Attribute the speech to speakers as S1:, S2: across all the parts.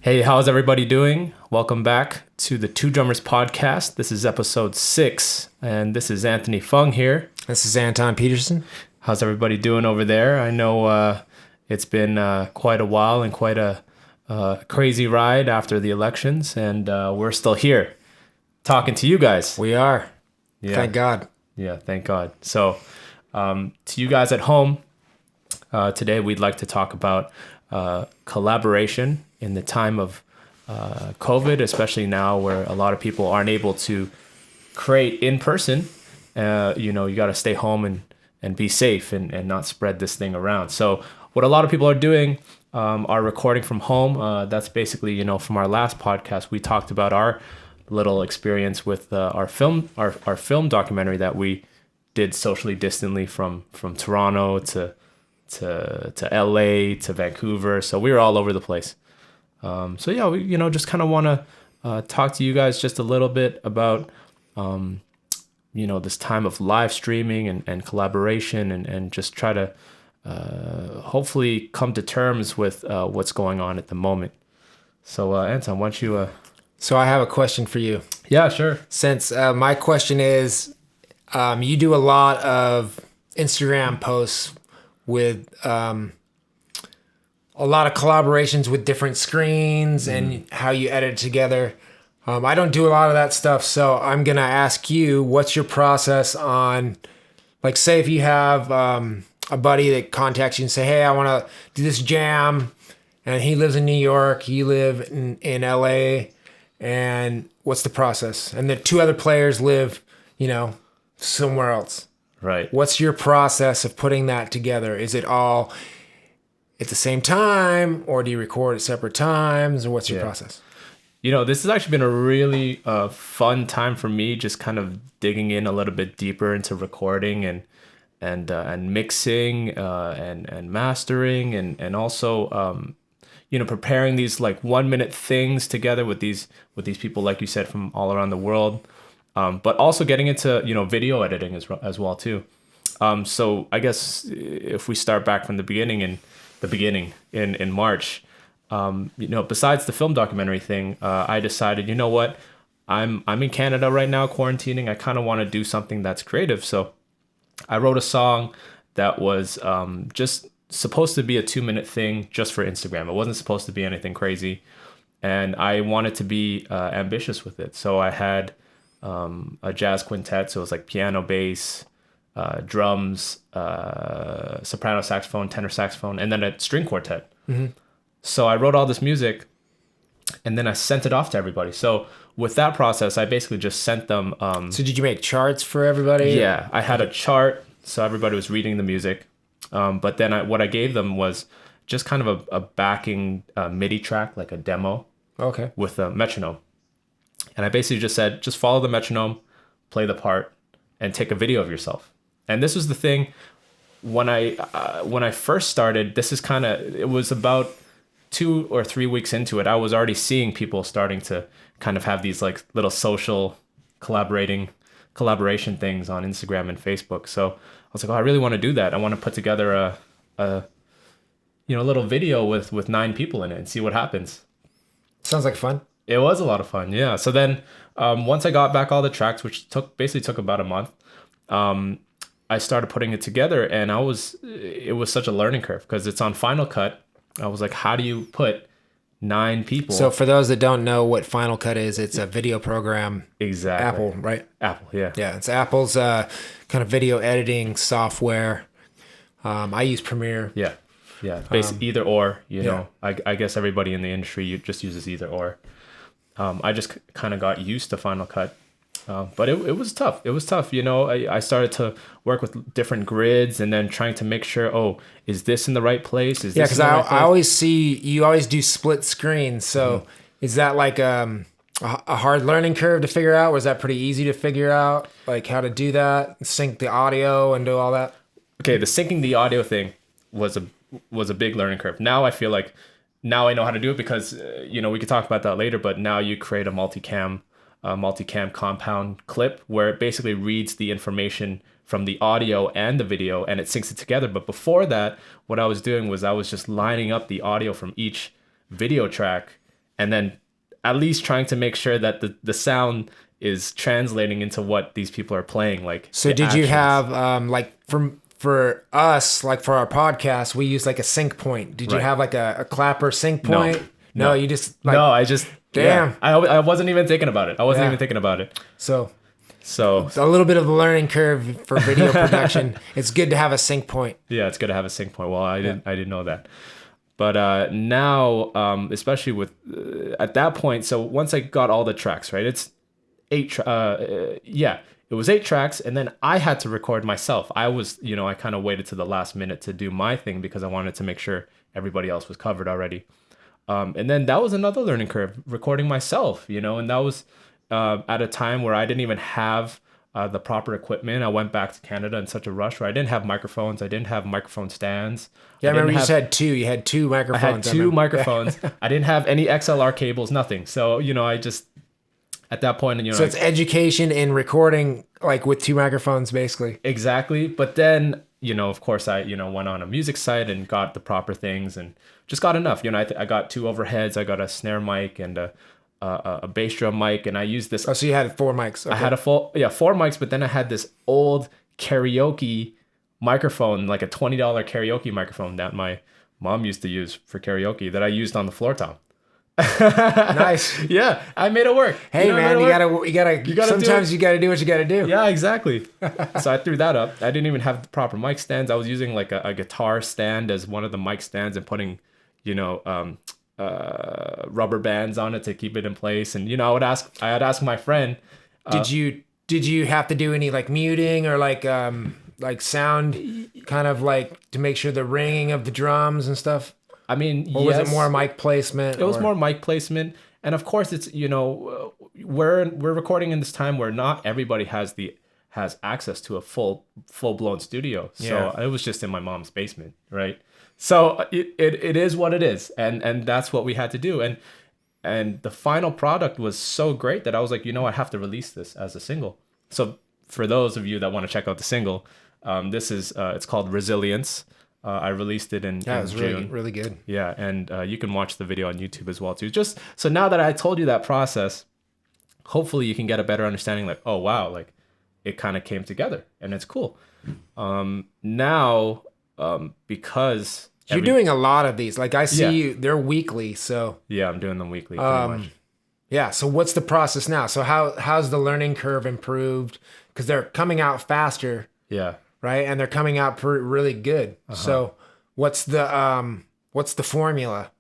S1: Hey, how's everybody doing? Welcome back to the Two Drummers podcast. This is episode 6, and this is Anthony Fung here.
S2: This is Anton Peterson.
S1: How's everybody doing over there? I know it's been quite a while and quite a crazy ride after the elections, and we're still here talking to you guys.
S2: We are.
S1: Yeah.
S2: Thank God.
S1: Yeah, thank God. So, to you guys at home, today we'd like to talk about collaboration in the time of COVID, especially now where a lot of people aren't able to create in person. You got to stay home and be safe and not spread this thing around. So what a lot of people are doing are recording from home. That's basically, from our last podcast, we talked about our little experience with our film documentary that we did socially distantly from Toronto to LA to Vancouver. So we were all over the place. So yeah, we just kind of want to talk to you guys just a little bit about this time of live streaming and collaboration and just try to hopefully come to terms with what's going on at the moment. So Anton, why don't you...
S2: So I have a question for you.
S1: Yeah, sure.
S2: Since my question is, you do a lot of Instagram posts with a lot of collaborations with different screens and how you edit it together. I don't do a lot of that stuff, so I'm going to ask you, what's your process on, like, say if you have a buddy that contacts you and say, hey, I want to do this jam, and he lives in New York, you live in LA, and what's the process? And the two other players live, somewhere else.
S1: Right.
S2: What's your process of putting that together? Is it all at the same time, or do you record at separate times, or what's your process?
S1: This has actually been a really fun time for me, just kind of digging in a little bit deeper into recording and mixing and mastering and also preparing these like 1-minute things together with these people, like you said, from all around the world, but also getting into video editing as well too. So I guess if we start back from the beginning in March, besides the film documentary thing, I decided, you know what, I'm in Canada right now, quarantining. I kind of want to do something that's creative. So I wrote a song that was just supposed to be a 2-minute thing just for Instagram. It wasn't supposed to be anything crazy. And I wanted to be ambitious with it. So I had a jazz quintet. So it was like piano, bass, drums, soprano saxophone, tenor saxophone, and then a string quartet. Mm-hmm. So I wrote all this music and then I sent it off to everybody. So with that process, I basically just sent them.
S2: So did you make charts for everybody?
S1: Yeah, I had a chart. So everybody was reading the music. But then what I gave them was just kind of a backing MIDI track, like a demo.
S2: Okay.
S1: With a metronome. And I basically just said, just follow the metronome, play the part, and take a video of yourself. And this was the thing when I first started. It was about 2 or 3 weeks into it. I was already seeing people starting to kind of have these like little social collaboration things on Instagram and Facebook. So I was like, oh, I really want to do that. I want to put together a little video with 9 people in it and see what happens.
S2: Sounds like fun.
S1: It was a lot of fun, yeah. So then once I got back all the tracks, which basically took about a month, I started putting it together, and it was such a learning curve because it's on Final Cut. I was like, how do you put 9 people?
S2: So for those that don't know what Final Cut is, it's a video program.
S1: Exactly.
S2: Apple, right?
S1: Apple, yeah.
S2: Yeah, it's Apple's kind of video editing software. I use Premiere.
S1: Yeah. Yeah, basically either or, I guess everybody in the industry just uses either or. I just kind of got used to Final Cut, but it was tough. It was tough. I started to work with different grids and then trying to make sure, is this in the right place?
S2: Because I always see you always do split screen. So is that like a hard learning curve to figure out? Was that pretty easy to figure out, like how to do that, sync the audio and do all that?
S1: Okay, the syncing the audio thing was a big learning curve. Now I feel like now I know how to do it because, we could talk about that later, but now you create a multicam compound clip where it basically reads the information from the audio and the video and it syncs it together. But before that, what I was doing was I was just lining up the audio from each video track and then at least trying to make sure that the sound is translating into what these people are playing. Like,
S2: So
S1: the
S2: did you
S1: actions.
S2: have like for us, like for our podcast, we use like a sync point. Did you
S1: Right.
S2: have like a clapper sync
S1: No.
S2: point? No,
S1: No.
S2: you just like
S1: No, I just
S2: damn.
S1: Yeah, I wasn't even thinking about it. I wasn't
S2: Yeah.
S1: even thinking about it.
S2: So
S1: So
S2: a little bit of a learning curve for video production. It's good to have a sync point.
S1: yeah, it's good to have a sync point. Well, I didn't know that. But now, especially with at that point, so once I got all the tracks, right? It's yeah, it was 8 tracks, and then I had to record myself. I was, I kind of waited to the last minute to do my thing because I wanted to make sure everybody else was covered already. And then that was another learning curve, recording myself, and that was at a time where I didn't even have the proper equipment. I went back to Canada in such a rush where I didn't have microphones. I didn't have microphone stands.
S2: Yeah, I remember you
S1: have,
S2: said 2. You had 2
S1: I
S2: microphones.
S1: had 2 microphones. I didn't have any XLR cables, nothing. So, I just, at that point,
S2: So it's education in recording, like with 2 microphones, basically.
S1: exactly. But then, of course, I, went on a music site and got the proper things and just got enough. I got 2 overheads. I got a snare mic and a bass drum mic, and I used this.
S2: Oh, so you had 4 mics. Okay.
S1: I had 4 mics, but then I had this old karaoke microphone, like a $20 karaoke microphone that my mom used to use for karaoke that I used on the floor tom.
S2: Nice.
S1: Yeah, I made it work.
S2: Hey man, you gotta
S1: gotta
S2: sometimes you gotta do what you gotta do.
S1: Yeah, exactly. So I threw that up. I didn't even have the proper mic stands. I was using like a guitar stand as one of the mic stands and putting, rubber bands on it to keep it in place. And I had asked my friend.
S2: Did you have to do any like muting or like sound kind of like to make sure the ringing of the drums and stuff?
S1: I mean,
S2: Or was it more mic placement?
S1: It was more mic placement, and of course, it's we're recording in this time where not everybody has access to a full blown studio. So
S2: Yeah.
S1: it was just in my mom's basement, right? So it is what it is, and that's what we had to do, and the final product was so great that I was like, I have to release this as a single. So for those of you that want to check out the single, this is it's called Resilience. I released it in
S2: it was
S1: June.
S2: really good.
S1: Yeah, and you can watch the video on YouTube as well too. Just so now that I told you that process, hopefully you can get a better understanding. Like, oh wow, like it kind of came together, and it's cool. Now, because
S2: You're doing a lot of these. Like I see
S1: Yeah.
S2: you, they're weekly. So
S1: yeah, I'm doing them weekly pretty much.
S2: yeah. So what's the process now? So how's the learning curve improved? Because they're coming out faster,
S1: Yeah.
S2: right? And they're coming out really good. So what's the formula?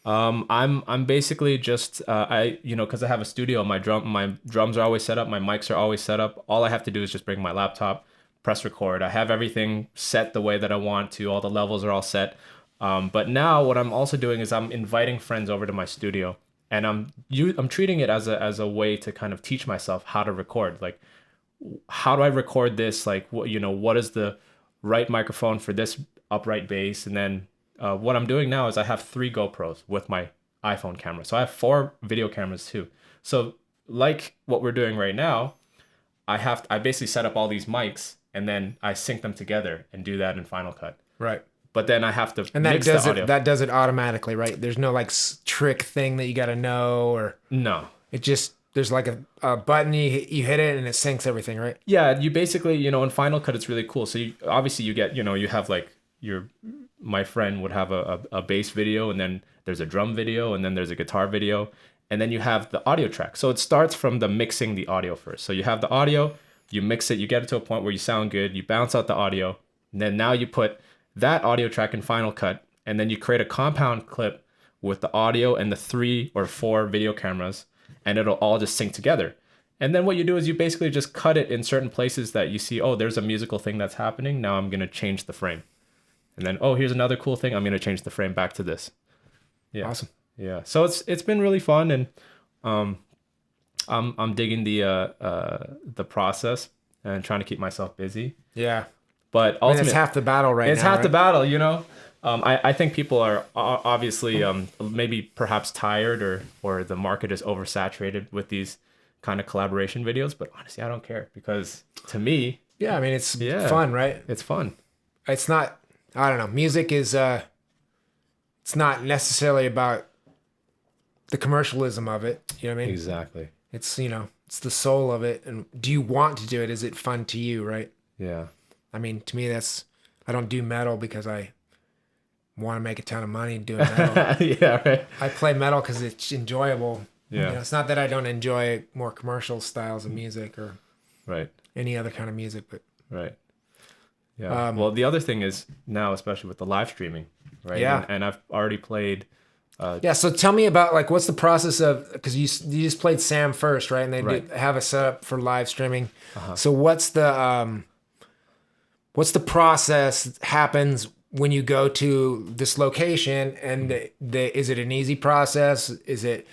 S1: I'm basically just because I have a studio, my drums are always set up, my mics are always set up. All I have to do is just bring my laptop, press record. I have everything set the way that I want to. All the levels are all set. But now what I'm also doing is I'm inviting friends over to my studio, and I'm treating it as a way to kind of teach myself how to record. Like, how do I record this? Like, what is the right microphone for this upright bass? And then what I'm doing now is I have 3 GoPros with my iPhone camera. So I have 4 video cameras too. So like what we're doing right now, I basically set up all these mics and then I sync them together and do that in Final Cut.
S2: Right.
S1: But then I have to
S2: And that
S1: mix
S2: does
S1: the audio.
S2: that does it automatically, right? There's no like trick thing that you got to know, or
S1: No.
S2: it just there's like a button you hit it and it syncs everything, right?
S1: Yeah, you basically, in Final Cut, it's really cool. So obviously you get, you have like my friend would have a bass video, and then there's a drum video, and then there's a guitar video, and then you have the audio track. So it starts from the mixing the audio first. So you have the audio, you mix it, you get it to a point where you sound good, you bounce out the audio, and then now you put that audio track in Final Cut, and then you create a compound clip with the audio and the 3 or 4 video cameras, and it'll all just sync together. And then what you do is you basically just cut it in certain places that you see, oh, there's a musical thing that's happening. Now I'm going to change the frame. And then, oh, here's another cool thing. I'm going to change the frame back to this. Yeah.
S2: Awesome.
S1: Yeah. So it's been really fun, and I'm digging the process and trying to keep myself busy.
S2: Yeah.
S1: But
S2: I mean,
S1: ultimately,
S2: it's half the battle right now.
S1: it's half the
S2: right?
S1: battle. I think people are obviously maybe perhaps tired, or the market is oversaturated with these kind of collaboration videos. But honestly, I don't care, because to me,
S2: Yeah, I mean it's
S1: Yeah.
S2: fun, right?
S1: it's fun.
S2: It's not. I don't know. Music is. It's not necessarily about the commercialism of it. You know what I mean?
S1: Exactly.
S2: It's, it's the soul of it. And do you want to do it? Is it fun to you? Right.
S1: Yeah.
S2: I mean, to me, I don't do metal because I want to make a ton of money doing metal.
S1: Yeah, right.
S2: I play metal because it's enjoyable.
S1: Yeah.
S2: It's not that I don't enjoy more commercial styles of music or
S1: Right.
S2: any other kind of music, but
S1: Right. Yeah. Well, the other thing is now, especially with the live streaming, right?
S2: Yeah.
S1: And I've already played.
S2: yeah. So tell me about like what's the process of, because you just played Sam first, right? And they
S1: Right.
S2: have a setup for live streaming. So what's the process that happens when you go to this location, and is it an easy process? Is there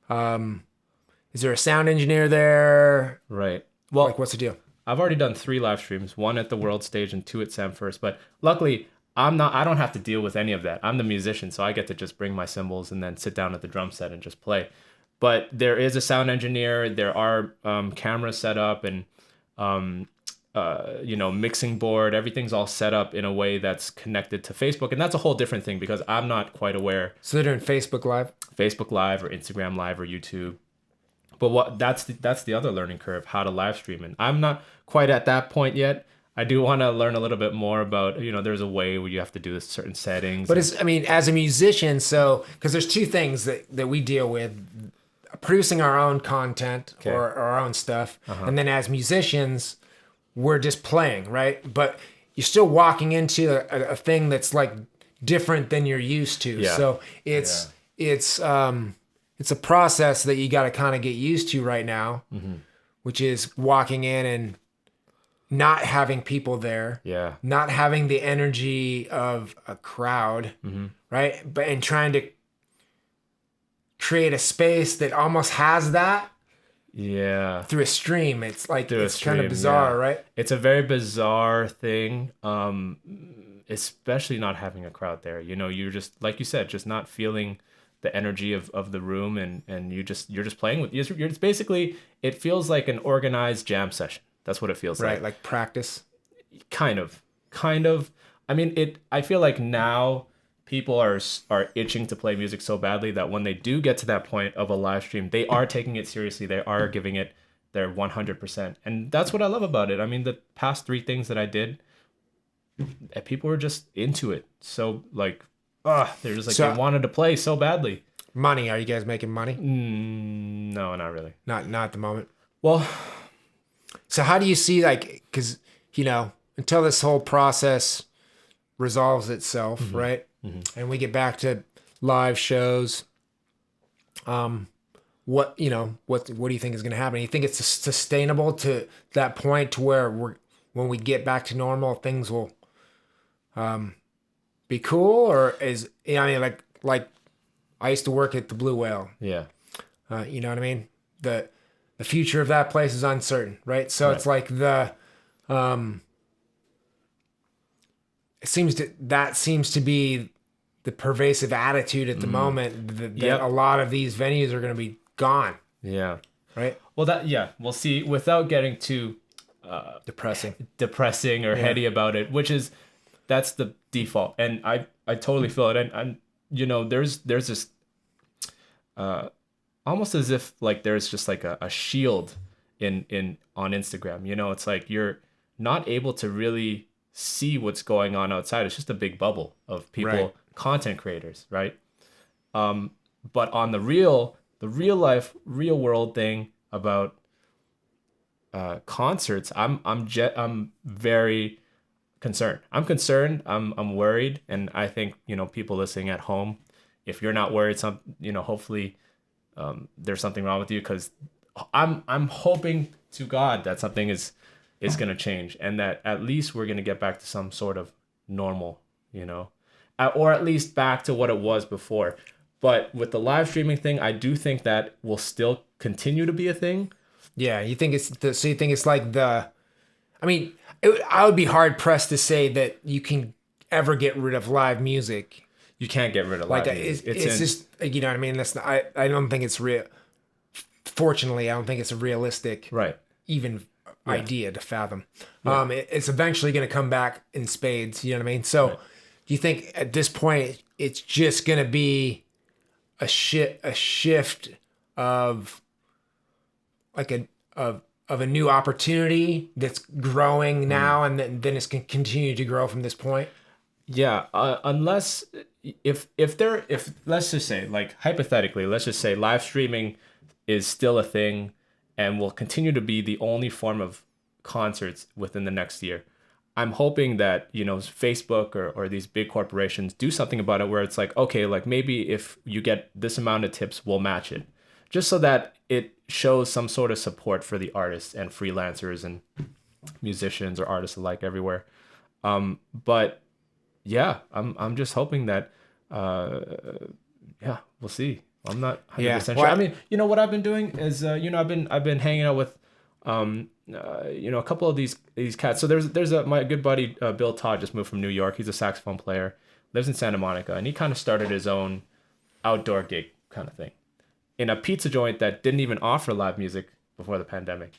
S2: a sound engineer there?
S1: Right. Well,
S2: Like, what's the deal?
S1: I've already done 3 live streams, 1 at the world stage and 2 at Sam First. But luckily, I don't have to deal with any of that. I'm the musician, so I get to just bring my cymbals and then sit down at the drum set and just play. But there is a sound engineer. There are cameras set up and, mixing board. Everything's all set up in a way that's connected to Facebook. And that's a whole different thing because I'm not quite aware.
S2: So they're doing Facebook Live
S1: or Instagram Live or YouTube. But that's the other learning curve, how to live stream. And I'm not quite at that point yet. I do want to learn a little bit more about, there's a way where you have to do certain settings.
S2: But as a musician, so, because there's 2 things that we deal with: producing our own content or our own stuff. And then as musicians, we're just playing, right? But you're still walking into a thing that's like different than you're used to.
S1: Yeah.
S2: So it's a process that you got to kind of get used to right now, which is walking in and not having people there, not having the energy of a crowd, right? And trying to create a space that almost has that through a stream. It's like, it's kind of bizarre, right?
S1: It's a very bizarre thing, especially not having a crowd there. You're just, like you said, just not feeling the energy of the room, and you're just playing with. It's basically, it feels like an organized jam session. That's what it feels like.
S2: Right, like practice.
S1: Kind of. I mean, I feel like now people are itching to play music so badly that when they do get to that point of a live stream, they are taking it seriously. They are giving it their 100%, and that's what I love about it. I mean, the past 3 things that I did, people were just into it. So like, they're just like, they wanted to play so badly.
S2: Money? Are you guys making money?
S1: No, not really.
S2: Not at the moment.
S1: Well,
S2: so how do you see, like, because until this whole process resolves itself, right? And we get back to live shows, what do you think is going to happen? You think it's sustainable to that point to where when we get back to normal, things will be cool? Or like I used to work at the Blue Whale.
S1: Yeah.
S2: You know what I mean? The future of that place is uncertain, right? So it's like it seems to be the pervasive attitude at the moment that a lot of these venues are going to be gone.
S1: Yeah.
S2: Right.
S1: Well, we'll see. Without getting too
S2: depressing
S1: or heady about it, that's the default, and I totally feel it. And there's this almost as if like there's just like a shield on Instagram. It's like you're not able to really see what's going on outside. It's just a big bubble of people, content creators, right? But on the real life, real world thing about concerts, I'm very concerned. I'm worried, and I think people listening at home, if you're not worried, hopefully there's something wrong with you, because I'm hoping to God that something is going to change, and that at least we're going to get back to some sort of normal, or at least back to what it was before. But with the live streaming thing, I do think that will still continue to be a thing.
S2: Yeah, you think so you think it's like I would be hard pressed to say that you can ever get rid of live music.
S1: You can't get rid of live music.
S2: It's just, you know what I mean? That's not, I don't think it's real. Fortunately, I don't think it's a realistic even idea to fathom. It's eventually going to come back in spades. You know what I mean? So do you think at this point it's just going to be a shift of like of a new opportunity that's growing now, and then it's going to continue to grow from this point?
S1: Yeah, unless if let's just say, like, hypothetically, let's just say live streaming is still a thing and will continue to be the only form of concerts within the next year. I'm hoping that, Facebook or these big corporations do something about it, where it's like, okay, like, maybe if you get this amount of tips, we'll match it, just so that it shows some sort of support for the artists and freelancers and musicians or artists alike everywhere. But yeah, I'm just hoping that, yeah, we'll see. I'm not 100% sure.
S2: Well,
S1: I mean, what I've been doing is, I've been hanging out with, a couple of these cats. So there's my good buddy, Bill Todd, just moved from New York. He's a saxophone player, lives in Santa Monica, and he kind of started his own outdoor gig kind of thing in a pizza joint that didn't even offer live music before the pandemic.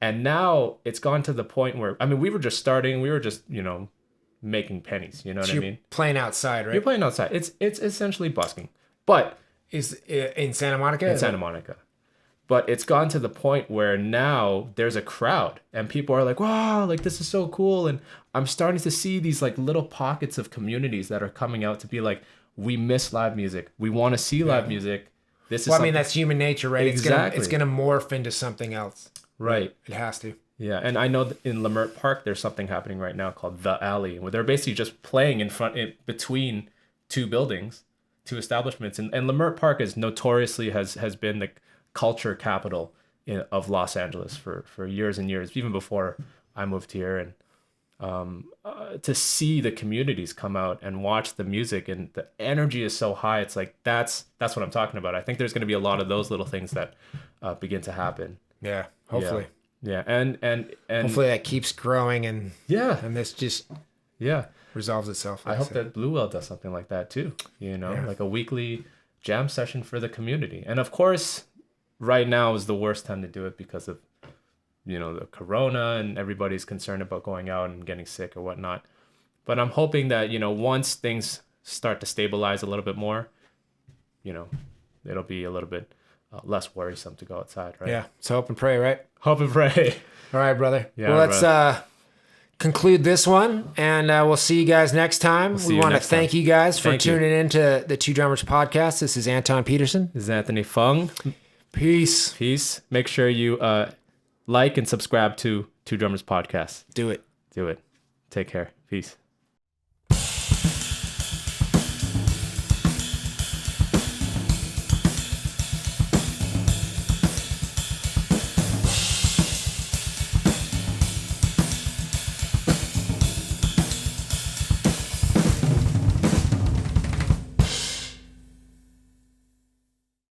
S1: And now it's gone to the point where, I mean, we were just starting, we were just, making pennies, you know what I mean?
S2: Playing outside, right?
S1: You're playing outside. It's essentially busking. But
S2: Is in Santa Monica?
S1: in Santa Monica. But it's gone to the point where now there's a crowd and people are like, wow, like, this is so cool. And I'm starting to see these like little pockets of communities that are coming out to be like, we miss live music. We want to see live music. This is
S2: Well, I mean, that's human nature, right?
S1: Exactly.
S2: It's gonna morph into something else.
S1: right.
S2: It has to.
S1: Yeah, and I know that in Lemert Park, there's something happening right now called The Alley, where they're basically just playing between two buildings, two establishments. And Lemert Park is notoriously has been the culture capital of Los Angeles for years and years, even before I moved here. And to see the communities come out and watch the music, and the energy is so high, it's like that's what I'm talking about. I think there's going to be a lot of those little things that begin to happen.
S2: Yeah, hopefully.
S1: Yeah, and
S2: Hopefully that keeps growing, and this just resolves itself.
S1: I hope that Blue Whale does something like that too. Like a weekly jam session for the community. And of course, right now is the worst time to do it because of the corona, and everybody's concerned about going out and getting sick or whatnot. But I'm hoping that once things start to stabilize a little bit more, it'll be a little bit less worrisome to go outside, right?
S2: Yeah. So hope and pray, right?
S1: Hope and pray.
S2: All right, brother.
S1: Yeah,
S2: well, let's conclude this one, and we'll see you guys next time. We want to thank you guys for tuning in to the Two Drummers podcast. This is Anton Peterson.
S1: This is Anthony Fung.
S2: Peace.
S1: Make sure you like and subscribe to Two Drummers podcast.
S2: Do it.
S1: Take care. Peace.